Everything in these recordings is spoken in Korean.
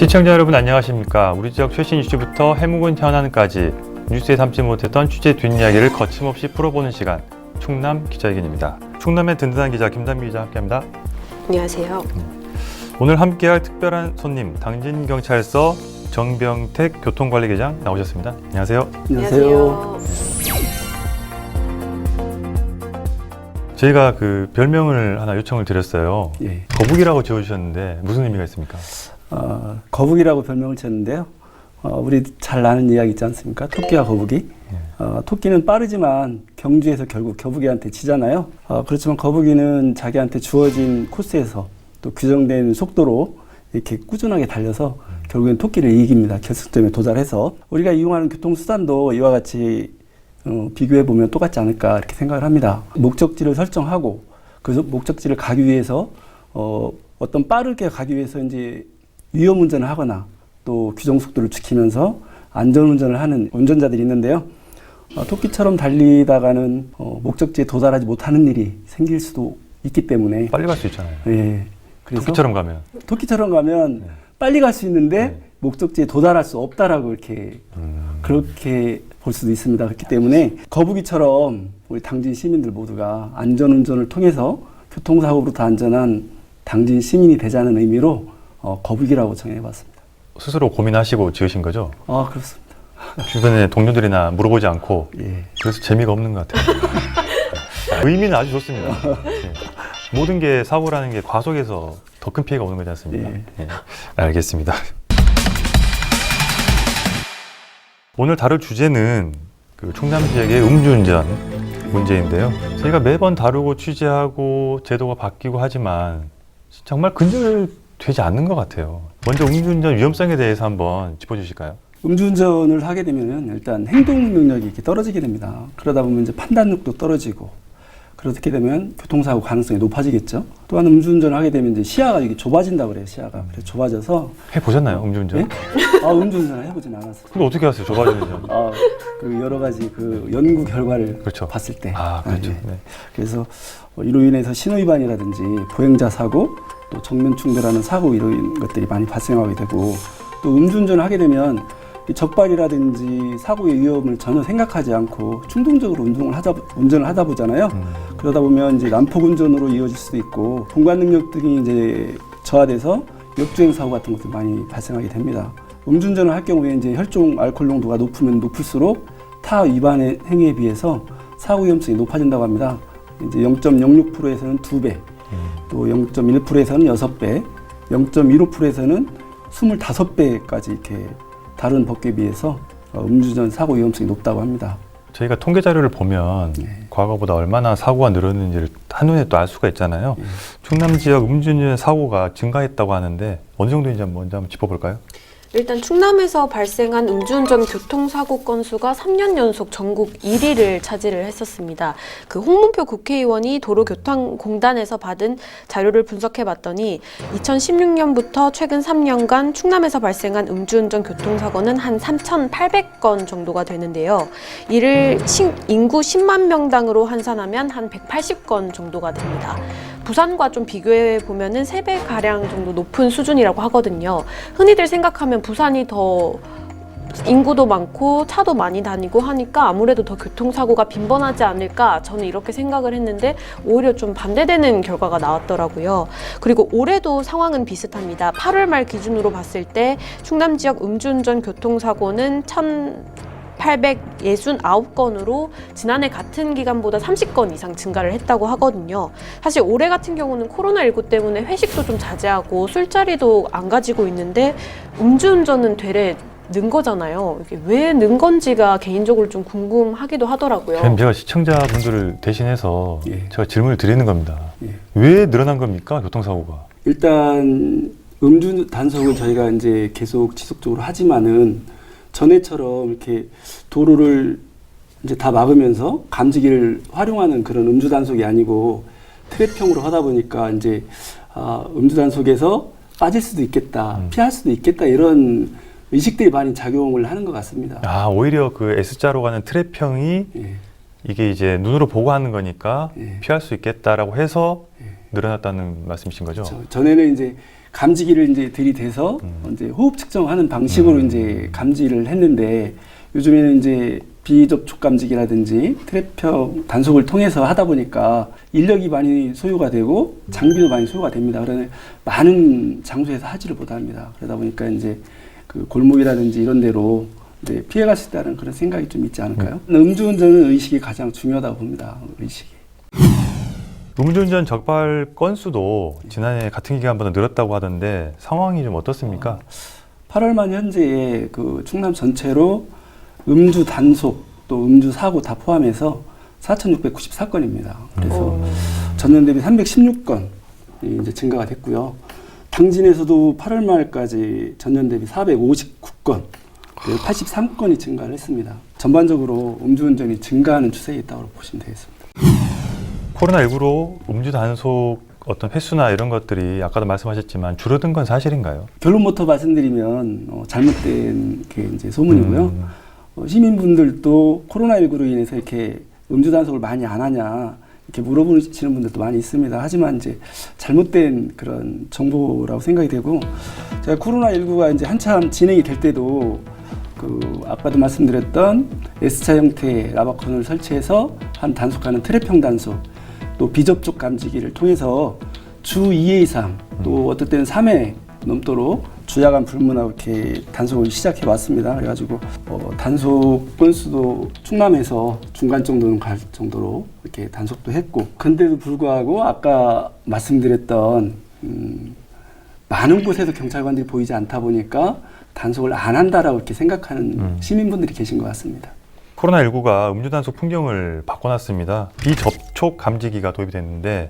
시청자 여러분 안녕하십니까. 우리 지역 최신 이슈부터 해묵은 현안까지 뉴스에 담지 못했던 취재 뒷이야기를 거침없이 풀어보는 시간, 충남 기자회견입니다. 충남의 든든한 기자 김단비 기자 함께합니다. 안녕하세요. 오늘 함께할 특별한 손님, 당진경찰서 정병택 교통관리계장 나오셨습니다. 안녕하세요. 안녕하세요. 저희가 그 별명을 하나 요청을 드렸어요. 예. 거북이라고 지어주셨는데 무슨 의미가 있습니까? 거북이라고 별명을 지었는데요. 우리 잘 아는 이야기 있지 않습니까? 토끼와 거북이. 토끼는 빠르지만 경주에서 결국 거북이한테 지잖아요. 그렇지만 거북이는 자기한테 주어진 코스에서 또 규정된 속도로 이렇게 꾸준하게 달려서 결국엔 토끼를 이깁니다. 결승점에 도달해서. 우리가 이용하는 교통수단도 이와 같이 비교해보면 똑같지 않을까 이렇게 생각을 합니다. 목적지를 설정하고 그 목적지를 가기 위해서 어떤 빠르게 가기 위해서 이제 위험 운전을 하거나 또 규정 속도를 지키면서 안전 운전을 하는 운전자들이 있는데요. 토끼처럼 달리다가는 목적지에 도달하지 못하는 일이 생길 수도 있기 때문에 빨리 갈 수 있잖아요. 예. 그래서 토끼처럼 가면. 토끼처럼 가면 빨리 갈 수 있는데 목적지에 도달할 수 없다라고 이렇게 그렇게 볼 수도 있습니다. 그렇기 때문에 거북이처럼 우리 당진 시민들 모두가 안전 운전을 통해서 교통사고부터 안전한 당진 시민이 되자는 의미로 거북이라고 정해봤습니다. 스스로 고민하시고 지으신 거죠? 그렇습니다. 주변에 동료들이나 물어보지 않고. 예. 그래서 재미가 없는 것 같아요. 의미는 아주 좋습니다. 예. 모든 게 사고라는 게 과속에서 더 큰 피해가 오는 거지 않습니까? 예. 예. 알겠습니다. 오늘 다룰 주제는 그 충남 지역의 음주운전 문제인데요. 저희가 매번 다루고 취재하고 제도가 바뀌고 하지만 정말 근절되지 않는 것 같아요. 먼저 음주운전 위험성에 대해서 한번 짚어주실까요? 음주운전을 하게 되면 일단 행동 능력이 이렇게 떨어지게 됩니다. 그러다 보면 이제 판단력도 떨어지고 그렇게 되면 교통사고 가능성이 높아지겠죠. 또한 음주운전을 하게 되면 이제 시야가 이게 좁아진다 그래요. 시야가 그래서 좁아져서 해보셨나요, 음주운전? 예? 음주운전을 해보진 않았어요. 근데 어떻게 하세요, 좁아지는지? 그 여러 가지 그 연구 결과를 그렇죠. 봤을 때. 그렇죠. 예. 네. 그래서 이로 인해서 신호위반이라든지 보행자 사고, 또 정면 충돌하는 사고 이런 것들이 많이 발생하게 되고 또 음주운전을 하게 되면 이 적발이라든지 사고의 위험을 전혀 생각하지 않고 충동적으로 운전을 하다 보잖아요. 그러다 보면 이제 난폭 운전으로 이어질 수도 있고 공간 능력 등이 이제 저하돼서 역주행 사고 같은 것도 많이 발생하게 됩니다. 음주운전을 할 경우에 이제 혈중 알코올 농도가 높으면 높을수록 타 위반 행위에 비해서 사고 위험성이 높아진다고 합니다. 이제 0.06%에서는 2배, 또 0.1%에서는 6배, 0.15%에서는 25배까지 이렇게 다른 법규에 비해서 음주운전 사고 위험성이 높다고 합니다. 저희가 통계 자료를 보면 과거보다 얼마나 사고가 늘었는지를 한눈에 또 알 수가 있잖아요. 충남 지역 음주운전 사고가 증가했다고 하는데 어느 정도인지 먼저 한번 짚어볼까요? 일단 충남에서 발생한 음주운전 교통사고 건수가 3년 연속 전국 1위를 차지를 했었습니다. 그 홍문표 국회의원이 도로교통공단에서 받은 자료를 분석해봤더니 2016년부터 최근 3년간 충남에서 발생한 음주운전 교통사고는 한 3,800건 정도가 되는데요. 이를 인구 10만 명당으로 환산하면 한 180건 정도가 됩니다. 부산과 좀 비교해 보면은 3배가량 정도 높은 수준이라고 하거든요. 흔히들 생각하면 부산이 더 인구도 많고 차도 많이 다니고 하니까 아무래도 더 교통사고가 빈번하지 않을까 저는 이렇게 생각을 했는데 오히려 좀 반대되는 결과가 나왔더라고요. 그리고 올해도 상황은 비슷합니다. 8월 말 기준으로 봤을 때 충남 지역 음주운전 교통사고는 1,869건으로 지난해 같은 기간보다 30건 이상 증가를 했다고 하거든요. 사실 올해 같은 경우는 코로나19 때문에 회식도 좀 자제하고 술자리도 안 가지고 있는데 음주운전은 되레 는 거잖아요. 이게 왜 는 건지가 개인적으로 좀 궁금하기도 하더라고요. 그럼 제가 시청자분들을 대신해서 제가 질문을 드리는 겁니다. 예. 왜 늘어난 겁니까, 교통사고가? 일단 음주 단속을 저희가 이제 계속 지속적으로 하지만은 전에처럼 이렇게 도로를 이제 다 막으면서 감지기를 활용하는 그런 음주 단속이 아니고 트랩형으로 하다 보니까 이제 음주 단속에서 빠질 수도 있겠다, 피할 수도 있겠다 이런 의식들이 많이 작용을 하는 것 같습니다. 오히려 그 S자로 가는 트랩형이 이게 이제 눈으로 보고 하는 거니까 피할 수 있겠다라고 해서 늘어났다는 말씀이신 거죠? 그렇죠. 전에는 이제 감지기를 이제 들이대서 이제 호흡 측정하는 방식으로 이제 감지를 했는데 요즘에는 이제 비접촉 감지기라든지 트랩형 단속을 통해서 하다 보니까 인력이 많이 소요가 되고 장비도 많이 소요가 됩니다. 그러면 많은 장소에서 하지를 못합니다. 그러다 보니까 이제 그 골목이라든지 이런 데로 이제 피해갈 수 있다는 그런 생각이 좀 있지 않을까요? 음주운전은 의식이 가장 중요하다고 봅니다. 의식이. 음주운전 적발 건수도 지난해 같은 기간보다 늘었다고 하던데 상황이 좀 어떻습니까? 8월 말 현재에 그 충남 전체로 음주 단속 또 음주 사고 다 포함해서 4,694건입니다. 그래서 전년 대비 316건 이제 증가가 됐고요. 당진에서도 8월 말까지 전년 대비 459건, 83건이 증가를 했습니다. 전반적으로 음주운전이 증가하는 추세에 있다고 보시면 되겠습니다. 코로나19로 음주 단속 어떤 횟수나 이런 것들이 아까도 말씀하셨지만 줄어든 건 사실인가요? 결론부터 말씀드리면 잘못된 게 이제 소문이고요. 시민분들도 코로나19로 인해서 이렇게 음주 단속을 많이 안 하냐 이렇게 물어보시는 분들도 많이 있습니다. 하지만 이제 잘못된 그런 정보라고 생각이 되고, 제가 코로나19가 이제 한참 진행이 될 때도 그 아까도 말씀드렸던 S자 형태의 라바콘을 설치해서 한 단속하는 트랩형 단속, 또 비접촉 감지기를 통해서 주 2회 이상 또 어떨 때는 3회 넘도록 주야간 불문하고 이렇게 단속을 시작해 왔습니다. 그래가지고 단속 건수도 충남에서 중간 정도는 갈 정도로 이렇게 단속도 했고, 근데도 불구하고 아까 말씀드렸던 많은 곳에서 경찰관들이 보이지 않다 보니까 단속을 안 한다라고 이렇게 생각하는 시민분들이 계신 것 같습니다. 코로나19가 음주 단속 풍경을 바꿔놨습니다. 비접촉 감지기가 도입이 됐는데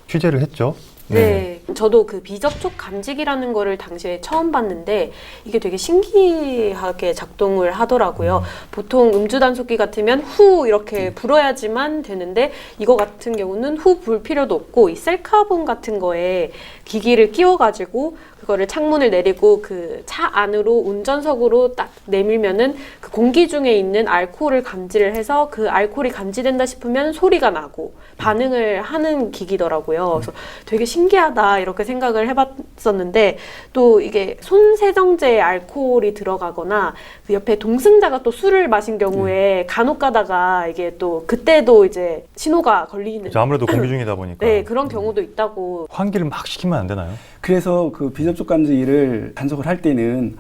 취재를 했죠. 네, 저도 그 비접촉 감지기라는 거를 당시에 처음 봤는데 이게 되게 신기하게 작동을 하더라고요. 보통 음주 단속기 같으면 후 이렇게 불어야지만 되는데 이거 같은 경우는 후 불 필요도 없고 이 셀카봉 같은 거에 기기를 끼워가지고 그거를 창문을 내리고 그 차 안으로 운전석으로 딱 내밀면은 그 공기 중에 있는 알코올을 감지를 해서 그 알코올이 감지된다 싶으면 소리가 나고 반응을 하는 기기더라고요. 그래서 되게 신기하다 이렇게 생각을 해봤었는데, 또 이게 손세정제에 알코올이 들어가거나 그 옆에 동승자가 또 술을 마신 경우에 간혹 가다가 이게 또 그때도 이제 신호가 걸리는, 아무래도 공기 중이다 보니까 네, 그런 경우도 있다고. 환기를 막 시키면 안 되나요? 그래서 그 비접촉 감지기를 단속을 할 때는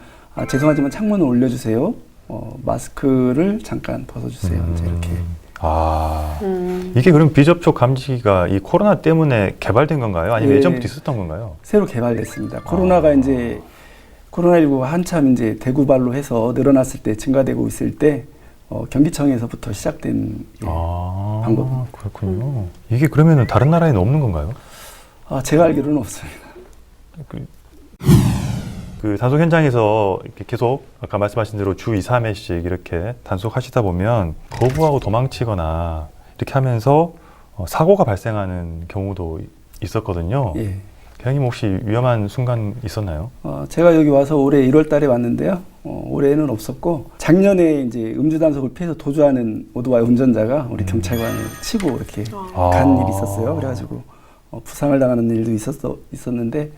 죄송하지만 창문을 올려주세요. 마스크를 잠깐 벗어주세요. 이제 이렇게. 이게 그럼 비접촉 감지기가 이 코로나 때문에 개발된 건가요? 아니면 예, 예전부터 있었던 건가요? 새로 개발됐습니다. 코로나가 이제 코로나19가 한참 이제 대구발로 해서 늘어났을 때, 증가되고 있을 때 경기청에서부터 시작된 방법입니다. 그렇군요. 이게 그러면 다른 나라에는 없는 건가요? 제가 알기로는 없습니다. 그 단속 현장에서 이렇게 계속 아까 말씀하신 대로 주 2, 3회씩 이렇게 단속하시다 보면 거부하고 도망치거나 이렇게 하면서 사고가 발생하는 경우도 있었거든요. 예. 대장님 혹시 위험한 순간 있었나요? 제가 여기 와서 올해 1월 달에 왔는데요. 올해는 없었고, 작년에 이제 음주 단속을 피해서 도주하는 오토바이 운전자가 우리 경찰관을 치고 이렇게 간 일이 있었어요. 그래가지고 부상을 당하는 일도 있었는데,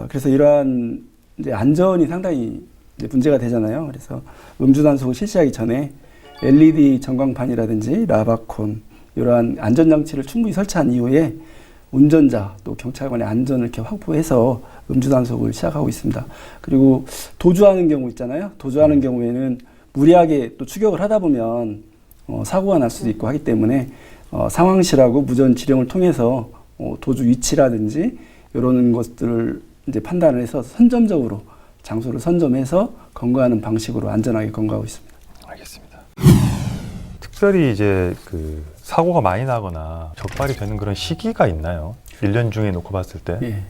그래서 이러한 이제 안전이 상당히 이제 문제가 되잖아요. 그래서 음주 단속을 실시하기 전에 LED 전광판이라든지 라바콘 이러한 안전 장치를 충분히 설치한 이후에 운전자 또 경찰관의 안전을 이렇게 확보해서 음주 단속을 시작하고 있습니다. 그리고 도주하는 경우 있잖아요. 도주하는 경우에는 무리하게 또 추격을 하다 보면 사고가 날 수도 있고 하기 때문에 상황실하고 무전 지령을 통해서 도주 위치라든지 이런 것들을 이제 판단을 해서 선점적으로 장소를 선점해서 검거하는 방식으로 안전하게 검거하고 있습니다. 알겠습니다. 특별히 이제 그 사고가 많이 나거나 적발이 되는 그런 시기가 있나요? 1년 중에 놓고 봤을 때. 예.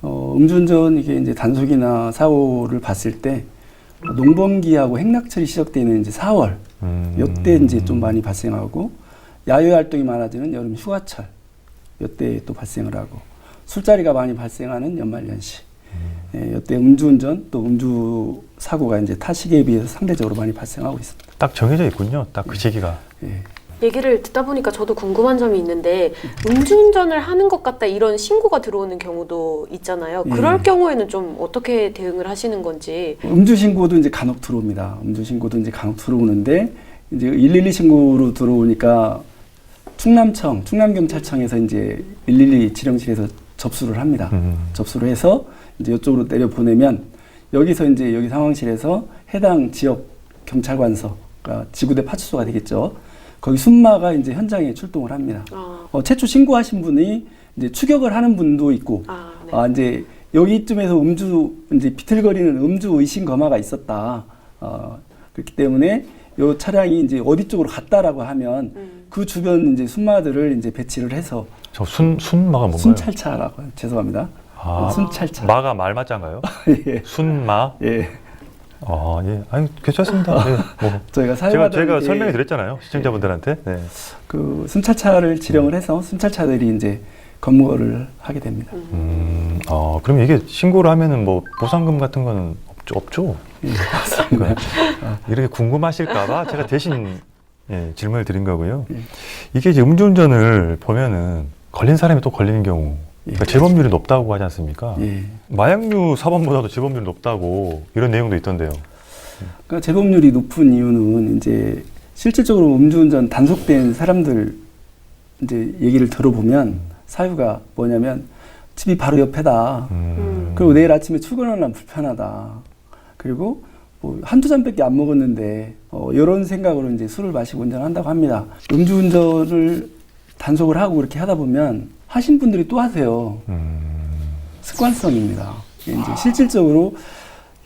음주운전 이게 이제 단속이나 사고를 봤을 때 농번기하고 행락철이 시작되는 이제 4월 이때 이제 좀 많이 발생하고, 야외 활동이 많아지는 여름 휴가철 이때 또 발생을 하고, 술자리가 많이 발생하는 연말연시, 이때 음주운전 또 음주 사고가 이제 타 시기에 비해서 상대적으로 많이 발생하고 있습니다. 딱 정해져 있군요. 딱 그 시기가. 예. 얘기를 듣다 보니까 저도 궁금한 점이 있는데 음주운전을 하는 것 같다 이런 신고가 들어오는 경우도 있잖아요. 그럴 경우에는 좀 어떻게 대응을 하시는 건지. 음주 신고도 이제 간혹 들어옵니다. 음주 신고도 이제 간혹 들어오는데 이제 112 신고로 들어오니까 충남경찰청에서 이제 112 지령실에서 접수를 합니다. 접수를 해서 이제 이쪽으로 내려 보내면 여기서 이제 여기 상황실에서 해당 지역 경찰관서, 그러니까 지구대 파출소가 되겠죠. 거기 순마가 이제 현장에 출동을 합니다. 최초 신고하신 분이 이제 추격을 하는 분도 있고, 네. 이제 여기쯤에서 이제 비틀거리는 음주 의심 검화가 있었다. 그렇기 때문에 이 차량이 이제 어디 쪽으로 갔다라고 하면 그 주변 이제 순마들을 이제 배치를 해서 저 순마가 뭔가요? 순찰차라고 죄송합니다. 순찰차. 마가 말맞자인가요? 예. 순마? 예. 예. 아니, 괜찮습니다. 예, 뭐. 저희가 제가 설명해 드렸잖아요. 시청자분들한테. 네. 그 순찰차를 지령을 해서 순찰차들이 이제 검거를 하게 됩니다. 그럼 이게 신고를 하면은 뭐 보상금 같은 거는 없죠? 예, 맞습니다. 이렇게 궁금하실까봐 제가 대신 질문을 드린 거고요. 이게 이제 음주운전을 보면은 걸린 사람이 또 걸리는 경우, 그러니까 재범률이 높다고 하지 않습니까? 예. 마약류 사범보다도 재범률이 높다고 이런 내용도 있던데요. 그러니까 재범률이 높은 이유는 이제 실질적으로 음주운전 단속된 사람들 이제 얘기를 들어보면 사유가 뭐냐면 집이 바로 옆에다. 그리고 내일 아침에 출근하려면 불편하다. 그리고 뭐 한두 잔밖에 안 먹었는데 이런 생각으로 이제 술을 마시고 운전한다고 합니다. 음주운전을 단속을 하고 이렇게 하다 보면 하신 분들이 또 하세요. 습관성입니다. 이제 실질적으로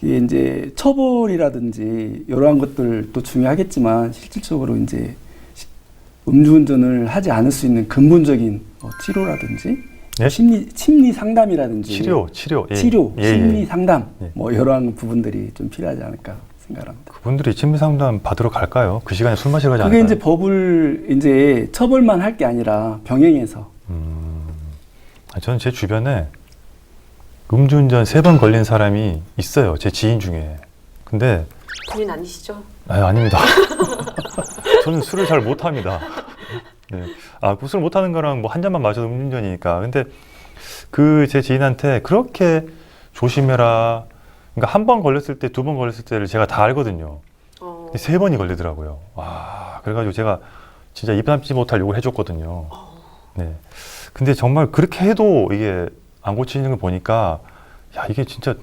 이제 처벌이라든지 이러한 것들도 중요하겠지만 실질적으로 이제 음주운전을 하지 않을 수 있는 근본적인 치료라든지 예? 심리 상담이라든지 치료, 심리 상담 예. 뭐 이러한 부분들이 좀 필요하지 않을까 생각합니다. 그분들이 심리 상담 받으러 갈까요? 그 시간에 술 마시러 가지 그게 않을까요? 이제 법을 이제 처벌만 할 게 아니라 병행해서. 저는 제 주변에 음주운전 3번 걸린 사람이 있어요. 제 지인 중에. 근데 본인 아니시죠? 아닙니다. 저는 술을 잘 못합니다. 네. 술 못하는 거랑 뭐 한 잔만 마셔도 음주운전이니까. 근데 그 제 지인한테 그렇게 조심해라. 그러니까 한 번 걸렸을 때, 2번 걸렸을 때를 제가 다 알거든요. 근데 3번이 걸리더라고요. 그래가지고 제가 진짜 입 담지 못할 욕을 해줬거든요. 네. 근데 정말 그렇게 해도 이게 안 고치는 걸 보니까 이게 진짜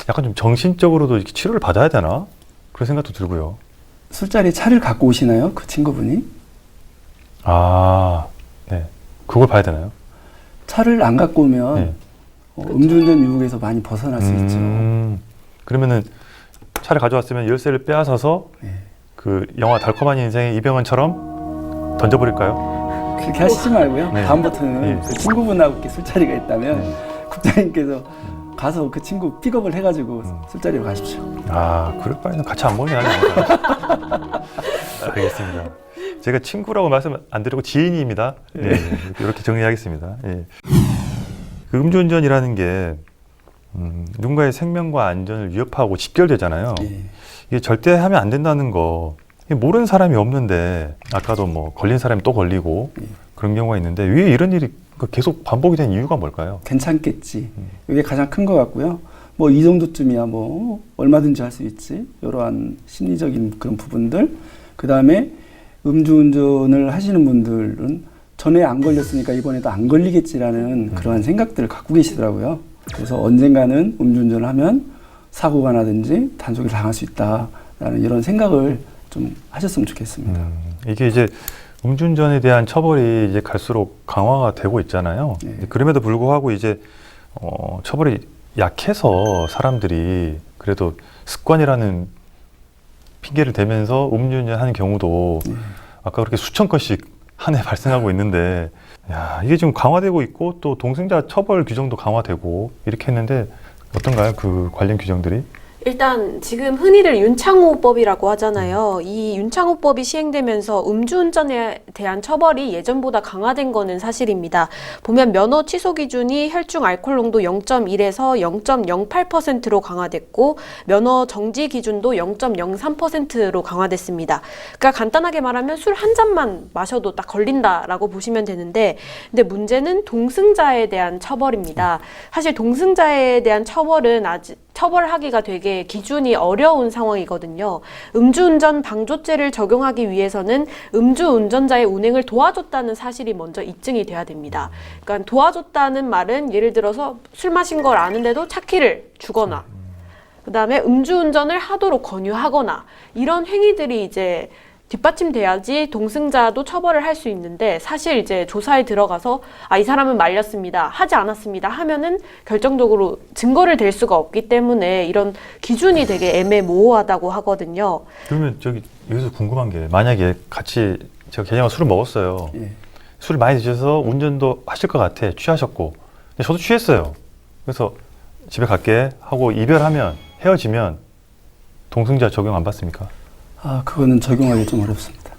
약간 좀 정신적으로도 이렇게 치료를 받아야 되나? 그런 생각도 들고요. 술자리에 차를 갖고 오시나요? 그 친구분이? 네. 그걸 봐야 되나요? 차를 안 갖고 오면 네. 음주운전 유혹에서 많이 벗어날 수 있죠. 그러면은 차를 가져왔으면 열쇠를 빼앗아서 네. 그 영화 달콤한 인생의 이병헌처럼 던져버릴까요? 그렇게 하시지 말고요. 네. 다음부터는 네. 그 친구분하고 이렇게 술자리가 있다면 국장님께서 가서 그 친구 픽업을 해가지고 술자리로 가십시오. 그럴 바에는 같이 안 먹는 게 나아요. 알겠습니다. 제가 친구라고 말씀 안 드리고 지인입니다. 네. 이렇게 정리하겠습니다. 예. 그 음주운전이라는 게 누군가의 생명과 안전을 위협하고 직결되잖아요. 이게 절대 하면 안 된다는 거. 모르는 사람이 없는데 아까도 뭐 걸린 사람이 또 걸리고 그런 경우가 있는데 왜 이런 일이 계속 반복이 된 이유가 뭘까요? 괜찮겠지. 이게 가장 큰 것 같고요. 뭐 이 정도쯤이야 뭐 얼마든지 할 수 있지. 이러한 심리적인 그런 부분들. 그 다음에 음주운전을 하시는 분들은 전에 안 걸렸으니까 이번에도 안 걸리겠지라는 그러한 생각들을 갖고 계시더라고요. 그래서 언젠가는 음주운전을 하면 사고가 나든지 단속을 당할 수 있다라는 이런 생각을 좀 하셨으면 좋겠습니다. 이게 이제 음주운전에 대한 처벌이 이제 갈수록 강화가 되고 있잖아요. 그럼에도 불구하고 이제 처벌이 약해서 사람들이 그래도 습관이라는 핑계를 대면서 음주운전하는 경우도 아까 그렇게 수천 건씩 한 해 발생하고 있는데 이게 지금 강화되고 있고 또 동승자 처벌 규정도 강화되고 이렇게 했는데 어떤가요? 그 관련 규정들이? 일단 지금 흔히들 윤창호법이라고 하잖아요. 이 윤창호법이 시행되면서 음주운전에 대한 처벌이 예전보다 강화된 거는 사실입니다. 보면 면허 취소 기준이 혈중 알코올 농도 0.1에서 0.08%로 강화됐고 면허 정지 기준도 0.03%로 강화됐습니다. 그러니까 간단하게 말하면 술 한 잔만 마셔도 딱 걸린다라고 보시면 되는데, 근데 문제는 동승자에 대한 처벌입니다. 사실 동승자에 대한 처벌은 아직 처벌하기가 되게 기준이 어려운 상황이거든요. 음주운전 방조죄를 적용하기 위해서는 음주운전자의 운행을 도와줬다는 사실이 먼저 입증이 돼야 됩니다. 그러니까 도와줬다는 말은 예를 들어서 술 마신 걸 아는데도 차키를 주거나, 그 다음에 음주운전을 하도록 권유하거나, 이런 행위들이 이제 뒷받침돼야지 동승자도 처벌을 할 수 있는데, 사실 이제 조사에 들어가서 이 사람은 말렸습니다, 하지 않았습니다 하면은 결정적으로 증거를 댈 수가 없기 때문에 이런 기준이 되게 애매모호하다고 하거든요. 그러면 여기서 궁금한 게, 만약에 같이 제가 개념 술을 먹었어요. 예. 술을 많이 드셔서 운전도 하실 것 같아. 취하셨고. 근데 저도 취했어요. 그래서 집에 갈게 하고 이별하면, 헤어지면 동승자 적용 안 받습니까? 그거는 적용하기 좀 어렵습니다.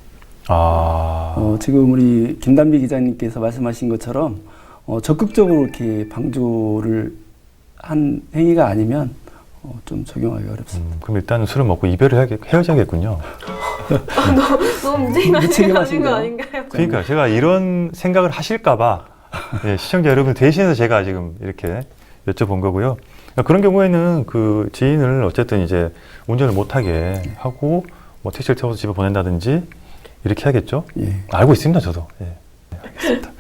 지금 우리 김단비 기자님께서 말씀하신 것처럼 적극적으로 이렇게 방조를 한 행위가 아니면 좀 적용하기 어렵습니다. 그럼 일단은 술을 먹고 이별을 헤어져야겠군요. 너무 문제가 아닌 거 아닌가요? 그러니까 제가 이런 생각을 하실까봐 시청자 여러분 대신해서 제가 지금 이렇게 여쭤본 거고요. 그런 경우에는 그 지인을 어쨌든 이제 운전을 못하게 하고 뭐 택시를 태워서 집에 보낸다든지 이렇게 해야겠죠? 예. 알고 있습니다, 저도. 예. 알겠습니다.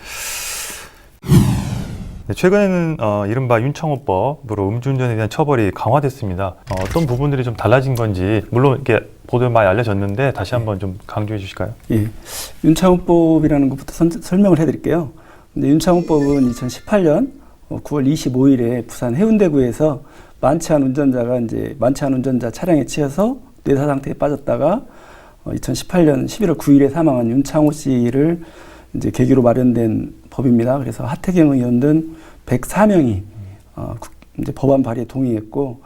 네, 최근에는 이른바 윤창호법으로 음주운전에 대한 처벌이 강화됐습니다. 어떤 부분들이 좀 달라진 건지, 물론 이렇게 보도에 많이 알려졌는데 다시 한번 좀 강조해 주실까요? 예. 윤창호법이라는 것부터 설명을 해드릴게요. 근데 윤창호법은 2018년 9월 25일에 부산 해운대구에서 만취한 운전자 차량에 치여서 뇌사 상태에 빠졌다가 2018년 11월 9일에 사망한 윤창호 씨를 이제 계기로 마련된 법입니다. 그래서 하태경 의원 등 104명이 이제 법안 발의에 동의했고,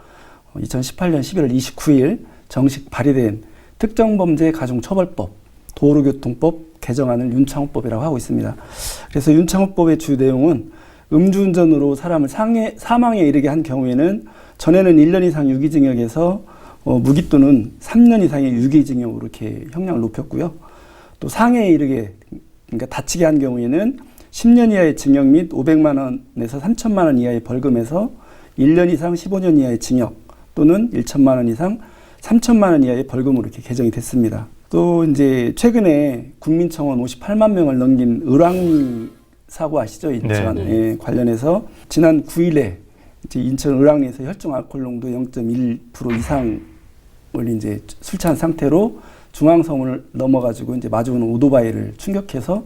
2018년 11월 29일 정식 발의된 특정범죄 가중처벌법, 도로교통법 개정안을 윤창호법이라고 하고 있습니다. 그래서 윤창호법의 주 내용은 음주운전으로 사람을 사망에 이르게 한 경우에는 전에는 1년 이상 유기징역에서 무기 또는 3년 이상의 유기징역으로 이렇게 형량을 높였고요. 또 상해에 이르게, 그러니까 다치게 한 경우에는 10년 이하의 징역 및 500만 원에서 3천만 원 이하의 벌금에서 1년 이상 15년 이하의 징역 또는 1천만 원 이상 3천만 원 이하의 벌금으로 이렇게 개정이 됐습니다. 또 이제 최근에 국민청원 58만 명을 넘긴 을왕리 사고 아시죠? 인천. 네. 예, 관련해서 지난 9일에 이제 인천 을왕리에서 혈중 알코올 농도 0.1% 이상을 이제 술 취한 상태로 중앙선을 넘어가지고 이제 마주오는 오토바이를 충격해서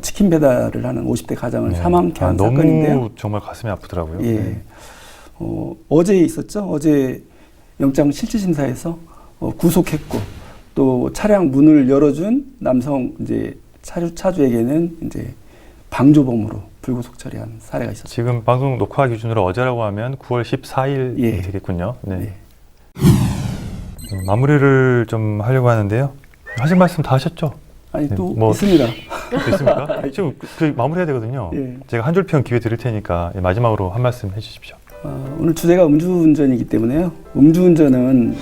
치킨 배달을 하는 50대 가장을 사망케 한 사건인데요. 너무 정말 가슴이 아프더라고요. 예. 네. 어제 있었죠. 어제 영장 실질심사에서 구속했고, 또 차량 문을 열어준 남성 이제 차주에게는 이제 방조범으로 불구속 처리한 사례가 있었죠. 지금 방송 녹화 기준으로 어제라고 하면 9월 14일 예. 되겠군요. 네. 예. 마무리를 좀 하려고 하는데요. 하실 말씀 다 하셨죠? 아니 네, 또 뭐 있습니다. 있습니까? 지금 마무리해야 되거든요. 예. 제가 한 줄 평 기회 드릴 테니까 마지막으로 한 말씀 해주십시오. 오늘 주제가 음주운전이기 때문에요. 음주운전은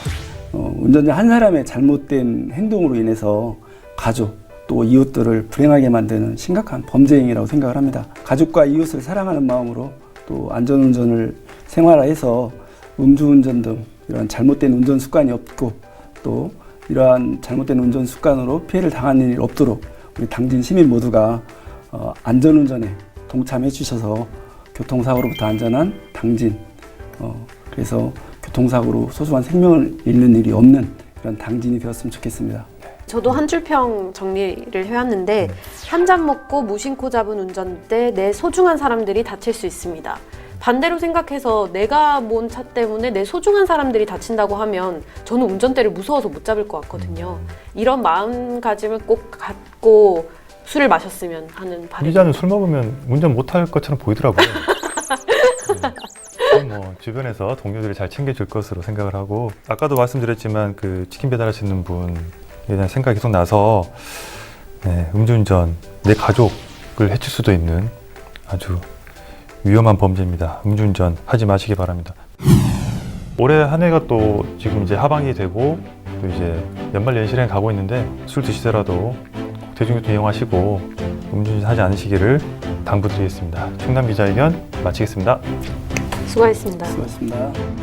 운전자 한 사람의 잘못된 행동으로 인해서 가족 또 이웃들을 불행하게 만드는 심각한 범죄 행위라고 생각을 합니다. 가족과 이웃을 사랑하는 마음으로 또 안전운전을 생활화해서 음주운전 등 이러한 잘못된 운전 습관이 없고, 또 이러한 잘못된 운전 습관으로 피해를 당하는 일이 없도록 우리 당진 시민 모두가 안전운전에 동참해 주셔서 교통사고로부터 안전한 당진, 그래서 교통사고로 소소한 생명을 잃는 일이 없는 이런 당진이 되었으면 좋겠습니다. 저도 한 줄평 정리를 해왔는데, 한 잔 먹고 무심코 잡은 운전대 내 소중한 사람들이 다칠 수 있습니다. 반대로 생각해서 내가 몬 차 때문에 내 소중한 사람들이 다친다고 하면 저는 운전대를 무서워서 못 잡을 것 같거든요. 이런 마음가짐을 꼭 갖고 술을 마셨으면 하는 바람. 기자는 술 먹으면 운전 못할 것처럼 보이더라고요. 뭐 주변에서 동료들이 잘 챙겨줄 것으로 생각을 하고 아까도 말씀드렸지만 그 치킨 배달하시는 분에 대한 생각이 계속 나서 네, 음주운전 내 가족을 해칠 수도 있는 아주 위험한 범죄입니다. 음주운전 하지 마시기 바랍니다. 올해 한 해가 또 지금 이제 하반기 되고 또 이제 연말 연시에 가고 있는데 술 드시더라도 대중교통 이용하시고 음주운전 하지 않으시기를 당부드리겠습니다. 충남 기자회견 마치겠습니다. 수고하셨습니다. 수고하셨습니다.